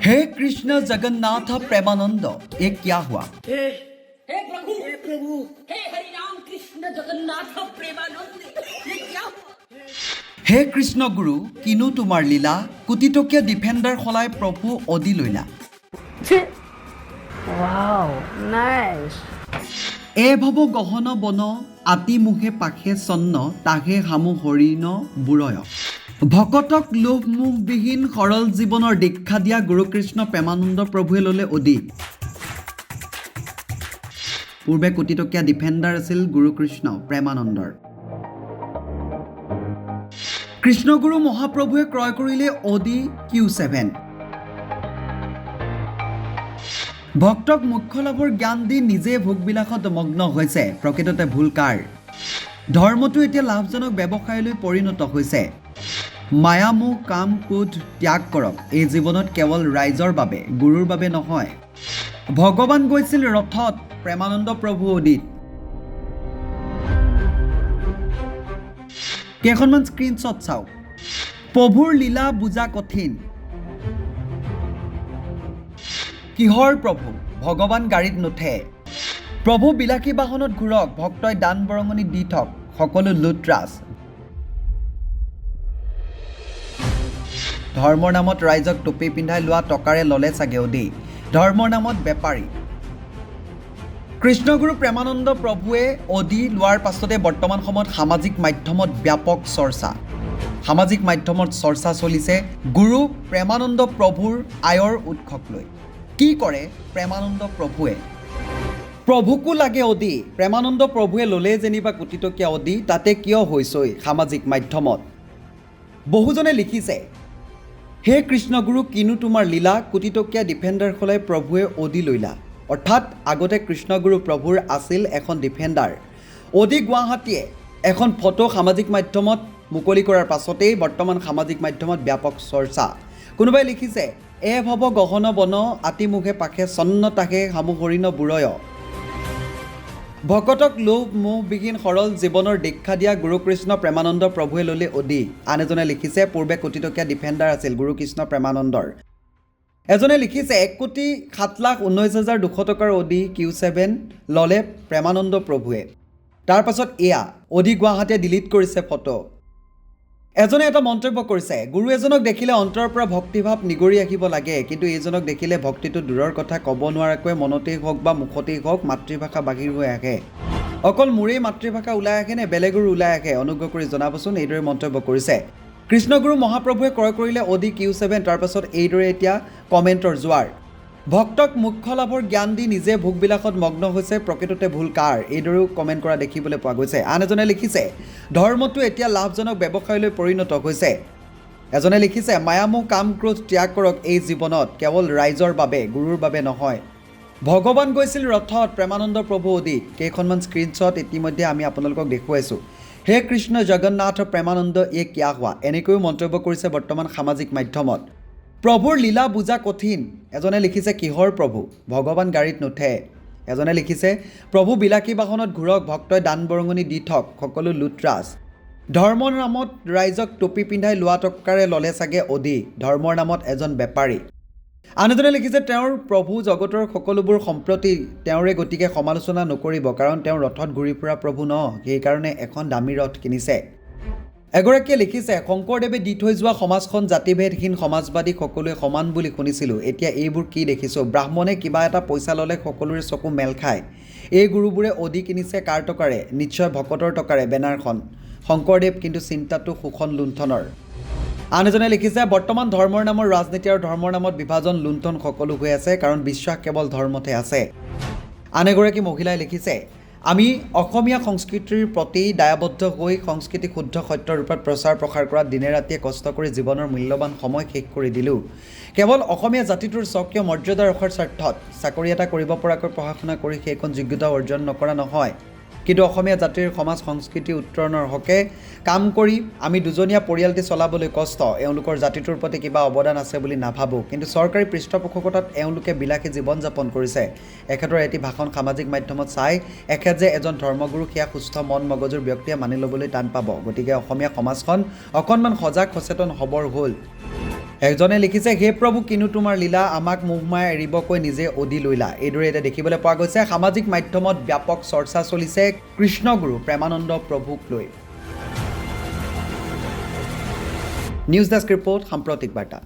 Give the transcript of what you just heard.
हे कृष्ण जगन्नाथ प्रेमानंद ये क्या हुआ? हे प्रभु हे हरि राम कृष्ण जगन्नाथ प्रेमानंद ये क्या हुआ? हे कृष्ण गुरु किनु तुमार लीला कोटिटकीया डिफेंडार खलाय प्रभु अदि लैला Wow, nice. ए भव गहन बन आति मुखे पाखे सन्न ताहे हामु हरिण बुरय भकतक लोभ मुख विहीन सरल जीवনৰ दीक्षा দিয়া গুৰুকৃষ্ণ প্ৰেমানন্দ প্ৰভুৱে ললে অদি পূৰ্বে কোটিটকীয়া ডিফেন্ডাৰ আছিল গুৰুকৃষ্ণ প্ৰেমানন্দৰ কৃষ্ণগুৰু মহাপ্ৰভুৱে ক্ৰয় কৰিলে অদি Q7 ভক্তক মুখ্য লাভৰ জ্ঞান দি নিজে ভোগবিলাসত মগ্ন হৈছে প্ৰকৃততে ভুল কাৰ ধৰ্মটো এতিয়া লাভজনক ব্যৱসায়লৈ পৰিণত হৈছে মায়ামোহ কাম ক্ৰোধ ত্যাগ কৰক এই জীৱনত কেৱল ৰাইজৰ বাবে গুৰুৰ বাবে নহয় ভগৱান গৈছিল ৰথত প্ৰেমানন্দ প্ৰভু অদিত কেইখনমান স্ক্ৰীনশ্বট চাওক প্ৰভুৰ লীলা বুজা কঠিন কিহৰ প্ৰভু ভগৱান গাড়ীত নুঠে প্ৰভু বিলাসী বাহনত ঘূৰক ভক্তই দান বৰঙণি দি থক সকলো লুটৰাজ ধৰ্মৰ নামত ৰাইজক টুপি পিন্ধাই লোৱা টকাৰে ললে চাগে অদি ধৰ্মৰ নামত বেপাৰী কৃষ্ণগুৰু প্ৰেমানন্দ প্ৰভুৱে অদি লোৱাৰ পাছতে বৰ্তমান সময়ত সামাজিক মাধ্যমত ব্যাপক চৰ্চা সামাজিক মাধ্যমত চৰ্চা চলিছে গুৰু প্ৰেমানন্দ প্ৰভুৰ আয়ৰ উৎসক লৈ কি কৰে প্ৰেমানন্দ প্ৰভুৱে প্ৰভুকো লাগে অদি প্ৰেমানন্দ প্ৰভুৱে ললে যেনিবা কোটিটকীয়া অদি তাতে কিয় হৈছই সামাজিক মাধ্যমত বহুজনে লিখিছে হে কৃষ্ণগুৰু কিনো তোমাৰ লীলা কোটিটকীয়া ডিফেন্ডাৰ খলাই প্ৰভুৱে অদি লৈলা অৰ্থাৎ আগতে কৃষ্ণগুৰু প্ৰভুৰ আছিল এখন ডিফেন্ডাৰ অদি গুৱাহাটীয়ে এখন ফটো সামাজিক মাধ্যমত মুকলি কৰাৰ পাছতেই বৰ্তমান সামাজিক মাধ্যমত ব্যাপক চৰ্চা কোনোবাই লিখিছে এ ভৱ গহন বন আতিমুখে পাখে চন্নতাকে হামু হৰিণ বুৰয় ভকতক লোভ মোহ বিহীন সৰল জীৱনৰ দীক্ষা দিয়া গুৰুকৃষ্ণ প্ৰেমানন্দ প্ৰভুৱে ললে অদি আন এজনে লিখিছে পূৰ্বে কোটিটকীয়া ডিফেন্ডাৰ আছিল গুৰুকৃষ্ণ প্ৰেমানন্দৰ এজনে লিখিছে 1,07,19,200 টকাৰ অদি Q7 ললে প্ৰেমানন্দ প্ৰভুৱে তাৰ পাছত এয়া অদি গুৱাহাটীয়ে ডিলিট কৰিছে ফটো এজনে এটা মন্তব্য কৰিছে গুৰু এজনক দেখিলে অন্তৰৰ পৰা ভক্তিভাৱ নিগৰি আহিব লাগে কিন্তু এইজনক দেখিলে ভক্তিটো দূৰৰ কথা ক'ব নোৱাৰাকৈ মনতেই হওক বা মুখতেই হওক মাতৃভাষা বাহিৰ হৈ আহে অকল মোৰেই মাতৃভাষা ওলাই আহে নে বেলেগৰো ওলাই আহে অনুগ্ৰহ কৰি জনাবচোন এইদৰে মন্তব্য কৰিছে কৃষ্ণগুৰু মহাপ্ৰভুৱে ক্ৰয় কৰিলে অদি Q7 তাৰ পাছত এইদৰে এতিয়া কমেণ্টৰ জোৱাৰ ভক্তক মুখ্য লাভৰ জ্ঞান দি নিজে ভোগবিলাসত মগ্ন হৈছে প্ৰকৃততে ভুল কাৰ এইদৰেও কমেণ্ট কৰা দেখিবলৈ পোৱা গৈছে আন এজনে লিখিছে ধৰ্মটো এতিয়া লাভজনক ব্যৱসায়লৈ পৰিণত হৈছে এজনে লিখিছে মায়ামোহ কাম ক্ৰোধ ত্যাগ কৰক এই জীৱনত কেৱল ৰাইজৰ বাবে গুৰুৰ বাবে নহয় ভগৱান গৈছিল ৰথত প্ৰেমানন্দ প্ৰভু অদি কেইখনমান স্ক্ৰীনশ্বট ইতিমধ্যে আমি আপোনালোকক দেখুৱাইছোঁ হে কৃষ্ণ জগন্নাথ প্ৰেমানন্দ এ কিয়া হোৱা এনেকৈও মন্তব্য কৰিছে বৰ্তমান সামাজিক মাধ্যমত প্ৰভুৰ লীলা বুজা কঠিন এজনে লিখিছে কিহৰ প্ৰভু ভগৱান গাড়ীত নুঠে এজনে লিখিছে প্ৰভু বিলাসী বাহনত ঘূৰক ভক্তই দান বৰঙণি দি থক সকলো লুটৰাজ ধৰ্মৰ নামত ৰাইজক টুপি পিন্ধাই লোৱা টকাৰে ললে চাগে অদি ধৰ্মৰ নামত এজন বেপাৰী আন এজনে লিখিছে তেওঁৰ প্ৰভু জগতৰ সকলোবোৰ সম্প্ৰতি তেওঁৰে গতিকে সমালোচনা নকৰিব কাৰণ তেওঁ ৰথত ঘূৰি ফুৰা প্ৰভু ন সেইকাৰণে এখন দামী ৰথ কিনিছে এগৰাকীয়ে লিখিছে শংকৰদেৱে দি থৈ যোৱা সমাজখন জাতিভেদহীন সমাজবাদী সকলোৱে সমান বুলি শুনিছিলোঁ এতিয়া এইবোৰ কি দেখিছোঁ ব্ৰাহ্মণে কিবা এটা পইচা ল'লে সকলোৰে চকু মেল খায় এই গুৰুবোৰে অদি কিনিছে কাৰ টকাৰে নিশ্চয় ভকতৰ টকাৰে বেনাৰখন শংকৰদেৱ কিন্তু চিন্তাটো শোষণ লুণ্ঠনৰ আন এজনে লিখিছে বৰ্তমান ধৰ্মৰ নামৰ ৰাজনীতি আৰু ধৰ্মৰ নামত বিভাজন লুণ্ঠন সকলো হৈ আছে কাৰণ বিশ্বাস কেৱল ধৰ্মতে আছে আন এগৰাকী মহিলাই লিখিছে আমি অসমীয়া সংস্কৃতিৰ প্ৰতি দায়বদ্ধ হৈ সংস্কৃতি শুদ্ধ সত্য ৰূপত প্ৰচাৰ প্ৰসাৰ কৰা দিনে ৰাতিয়ে কষ্ট কৰি জীৱনৰ মূল্যৱান সময় শেষ কৰি দিলোঁ কেৱল অসমীয়া জাতিটোৰ স্বকীয় মৰ্যাদা ৰখাৰ স্বাৰ্থত চাকৰি এটা কৰিব পৰাকৈ পঢ়া শুনা কৰি সেইখন যোগ্যতা অৰ্জন নকৰা নহয় কিন্তু অসমীয়া জাতিৰ সমাজ সংস্কৃতি উত্তৰণৰ হকে কাম কৰি আমি দুজনীয়া পৰিয়ালটি চলাবলৈ কষ্ট এওঁলোকৰ জাতিটোৰ প্ৰতি কিবা অৱদান আছে বুলি নাভাবোঁ কিন্তু চৰকাৰী পৃষ্ঠপোষকতাত এওঁলোকে বিলাসী জীৱন যাপন কৰিছে এখেতৰ এটি ভাষণ সামাজিক মাধ্যমত চাই এখেত যে এজন ধৰ্মগুৰু সেয়া সুস্থ মন মগজুৰ ব্যক্তিয়ে মানি ল'বলৈ টান পাব গতিকে অসমীয়া সমাজখন অকণমান সজাগ সচেতন হ'বৰ হ'ল এজনে লিখিছে হে প্ৰভু কিনো তোমাৰ লীলা আমাক মোহমাই এৰিবকৈ নিজে অধি লৈলা এইদৰে এতিয়া দেখিবলৈ পোৱা গৈছে সামাজিক মাধ্যমত ব্যাপক চৰ্চা চলিছে কৃষ্ণগুৰু প্ৰেমানন্দ প্ৰভুক লৈ নিউজ ডেস্ক ৰিপৰ্ট সাম্প্ৰতিক বাৰ্তা